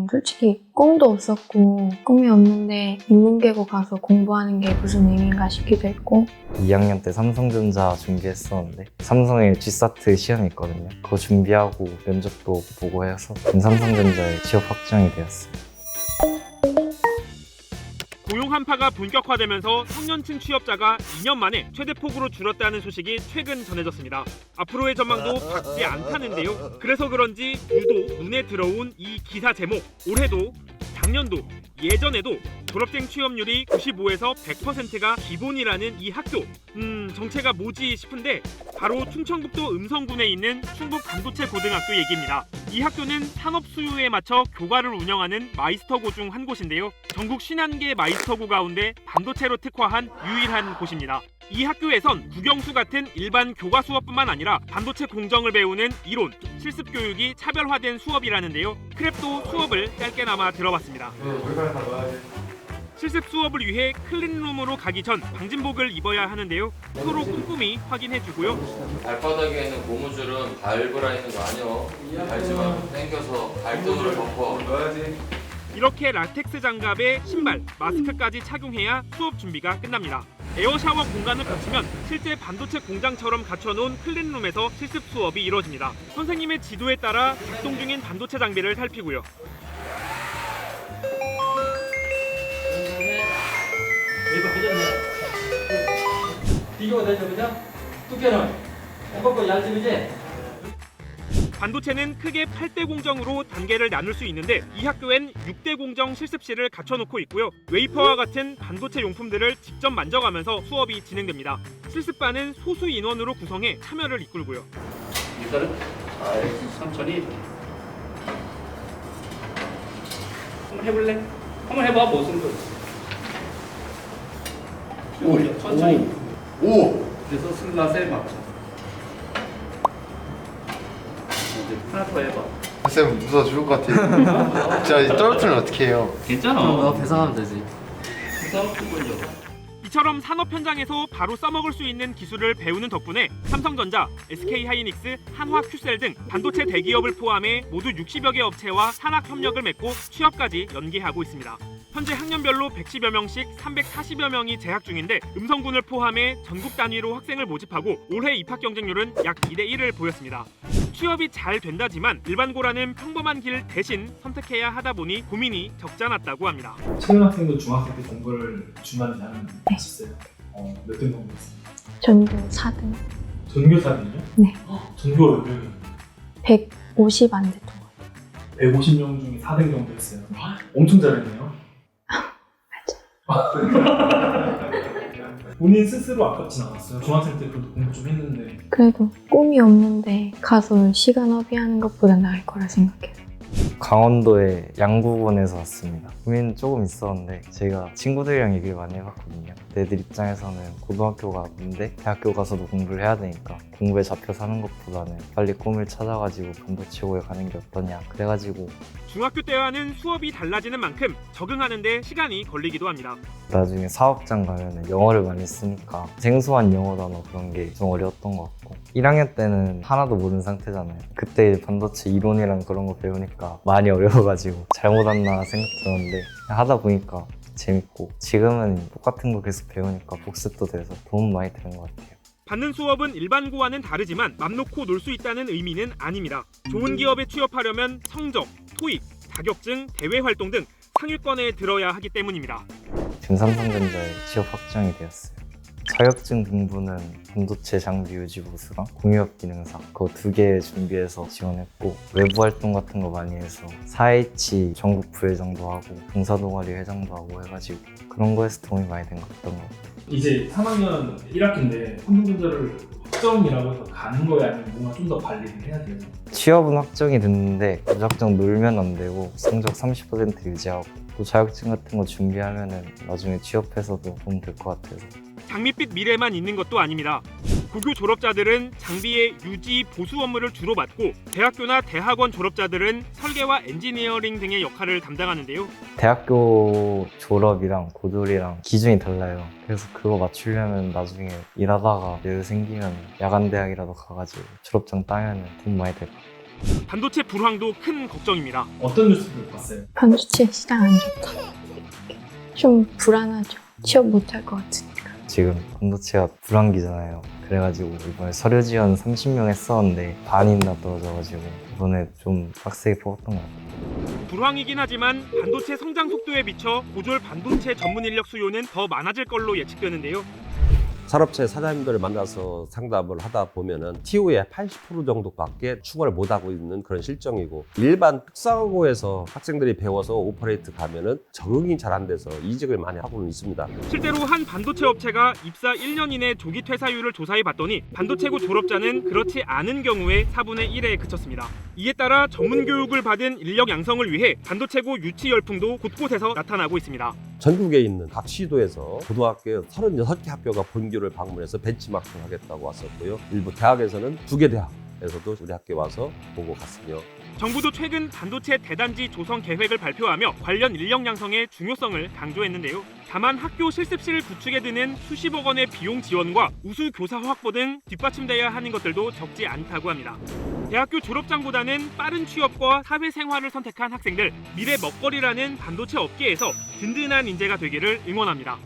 솔직히 꿈도 없었고 꿈이 없는데 인문계고 가서 공부하는 게 무슨 의미인가 싶기도 했고 2학년 때 삼성전자 준비했었는데 삼성에 G사트 시험이 있거든요. 그거 준비하고 면접도 보고 해서 삼성전자에 취업 확정이 되었어요. 고용 한파가 본격화되면서 청년층 취업자가 2년 만에 최대폭으로 줄었다는 소식이 최근 전해졌습니다. 앞으로의 전망도 밝지 않다는데요. 그래서 그런지 유독 눈에 들어온 이 기사 제목. 올해도 작년도 예전에도 졸업생 취업률이 95에서 100%가 기본이라는 이 학교. 정체가 뭐지 싶은데 바로 충청북도 음성군에 있는 충북 반도체 고등학교 얘기입니다. 이 학교는 산업 수요에 맞춰 교과를 운영하는 마이스터고 중 한 곳인데요. 전국 51개 마이스터고 가운데 반도체로 특화한 유일한 곳입니다. 이 학교에선 국영수 같은 일반 교과 수업뿐만 아니라 반도체 공정을 배우는 이론, 실습 교육이 차별화된 수업이라는데요. 크랩도 수업을 짧게나마 들어봤습니다. 실습 수업을 위해 클린룸으로 가기 전 방진복을 입어야 하는데요. 서로 꼼꼼히 확인해주고요. 발바닥에 있는 고무줄은 밟으라 있는 거 아니요. 밟지만 당겨서 발등으로 덮어. 이렇게 라텍스 장갑에 신발, 마스크까지 착용해야 수업 준비가 끝납니다. 에어샤워 공간을 거치면 실제 반도체 공장처럼 갖춰놓은 클린룸에서 실습 수업이 이루어집니다. 선생님의 지도에 따라 작동 중인 반도체 장비를 살피고요. 비교가 되죠, 그죠? 두께는 어떻고 얇지, 그지? 반도체는 크게 8대 공정으로 단계를 나눌 수 있는데 이 학교엔 6대 공정 실습실을 갖춰놓고 있고요. 웨이퍼와 같은 반도체 용품들을 직접 만져가면서 수업이 진행됩니다. 실습반은 소수 인원으로 구성해 참여를 이끌고요. 일단은 천천히 한번 해볼래? 한번 해봐, 뭐 쓰는 거지? 천천히. 오! 그래서 슬라스에 맞춰. 이제 하나 더 해봐. 쌤 무서워 죽을 것 같아요. 자 이제 떨어뜨리면 어떻게 해요? 괜찮아. 너 배상하면 되지. 그래서 뚫려. 이처럼 산업 현장에서 바로 써먹을 수 있는 기술을 배우는 덕분에 삼성전자, SK하이닉스, 한화큐셀 등 반도체 대기업을 포함해 모두 60여 개 업체와 산학 협력을 맺고 취업까지 연계하고 있습니다. 현재 학년별로 110여 명씩 340여 명이 재학 중인데 음성군을 포함해 전국 단위로 학생을 모집하고 올해 입학 경쟁률은 약 2대1을 보였습니다. 취업이 잘 된다지만 일반고라는 평범한 길 대신 선택해야 하다 보니 고민이 적지 않았다고 합니다. 초등학생도 중학생 때 공부를 중간에 하셨어요? 몇 등 정도 했어요? 전교 4등 전교 4등이요? 네. 전교가 몇 명이요? 150 안 됐던 것 150명 중에 4등 정도 했어요. 엄청 잘했네요. 본인 스스로 아깝진 않았어요? 중학생 때 그래도 공부 좀 했는데. 그래도 꿈이 없는데 가서 시간 허비하는 것보다 나을 거라 생각해요. 강원도의 양구군에서 왔습니다. 고민 조금 있었는데 제가 친구들이랑 얘기를 많이 해봤거든요. 애들 입장에서는 고등학교가 문제, 대학교 가서도 공부를 해야 되니까 공부에 잡혀 사는 것보다는 빨리 꿈을 찾아가지고 반도체고에 가는 게 어떠냐 그래가지고 중학교 때와는 수업이 달라지는 만큼 적응하는 데 시간이 걸리기도 합니다. 나중에 사업장 가면 영어를 많이 쓰니까 생소한 영어 단어 그런 게 좀 어려웠던 것 같고 1학년 때는 하나도 모르는 상태잖아요. 그때 반도체 이론이랑 그런 거 배우니까 많이 어려워가지고 잘못했나 생각 들었는데 하다 보니까 재밌고 지금은 똑같은 거 계속 배우니까 복습도 돼서 도움 많이 되는 것 같아요. 받는 수업은 일반고와는 다르지만 맘 놓고 놀 수 있다는 의미는 아닙니다. 좋은 기업에 취업하려면 성적, 토익, 자격증, 대외 활동 등 상위권에 들어야 하기 때문입니다. 지금 삼성전자에 취업 확정이 되었어요. 자격증 공부는 반도체 장비 유지 보수랑 공유업 기능사 그거 2개 준비해서 지원했고 외부 활동 같은 거 많이 해서 4H 전국 부회장도 하고 봉사 동아리 회장도 하고 해가지고 그런 거에서 도움이 많이 된 것 같던 것 같아요. 이제 3학년 1학기인데 삼성전자를 확정이라고 해서 가는 거야 아니면 뭔가 좀 더 관리를 해야 돼요? 취업은 확정이 됐는데 무작정 놀면 안 되고 성적 30% 유지하고 또 자격증 같은 거 준비하면은 나중에 취업해서도 도움 될 것 같아서 장밋빛 미래만 있는 것도 아닙니다. 고교 졸업자들은 장비의 유지, 보수 업무를 주로 맡고 대학교나 대학원 졸업자들은 설계와 엔지니어링 등의 역할을 담당하는데요. 대학교 졸업이랑 고졸이랑 기준이 달라요. 그래서 그거 맞추려면 나중에 일하다가 여유 생기면 야간 대학이라도 가가지고 졸업장 따면 돈 많이 될 것 같아요. 반도체 불황도 큰 걱정입니다. 어떤 뉴스를 봤어요? 반도체 시장 안 좋다. 좀 불안하죠. 취업 못할 것 같으니까. 지금 반도체가 불황기잖아요. 그래가지고 이번에 서류 지원 30명 했었는데 반이 다 떨어져가지고 이번에 좀 빡세게 뽑았던 것 같아요. 불황이긴 하지만 반도체 성장 속도에 비춰 고졸 반도체 전문 인력 수요는 더 많아질 걸로 예측되는데요. 산업체 사장님들을 만나서 상담을 하다 보면은 TO의 80% 정도밖에 충원을 못하고 있는 그런 실정이고, 일반 특성고에서 학생들이 배워서 오퍼레이트 가면은 적응이 잘 안 돼서 이직을 많이 하고는 있습니다. 실제로 한 반도체 업체가 입사 1년 이내 조기 퇴사율을 조사해 봤더니 반도체고 졸업자는 그렇지 않은 경우에 4분의 1에 그쳤습니다. 이에 따라 전문 교육을 받은 인력 양성을 위해 반도체고 유치 열풍도 곳곳에서 나타나고 있습니다. 전국에 있는 각 시도에서 고등학교 36개 학교가 본교를 방문해서 벤치마킹 하겠다고 왔었고요. 일부 대학에서는 2개 대학에서도 우리 학교에 와서 보고 갔으며, 정부도 최근 반도체 대단지 조성 계획을 발표하며 관련 인력 양성의 중요성을 강조했는데요. 다만 학교 실습실 구축에 드는 수십억 원의 비용 지원과 우수 교사 확보 등 뒷받침돼야 하는 것들도 적지 않다고 합니다. 대학교 졸업장보다는 빠른 취업과 사회생활을 선택한 학생들, 미래 먹거리라는 반도체 업계에서 든든한 인재가 되기를 응원합니다.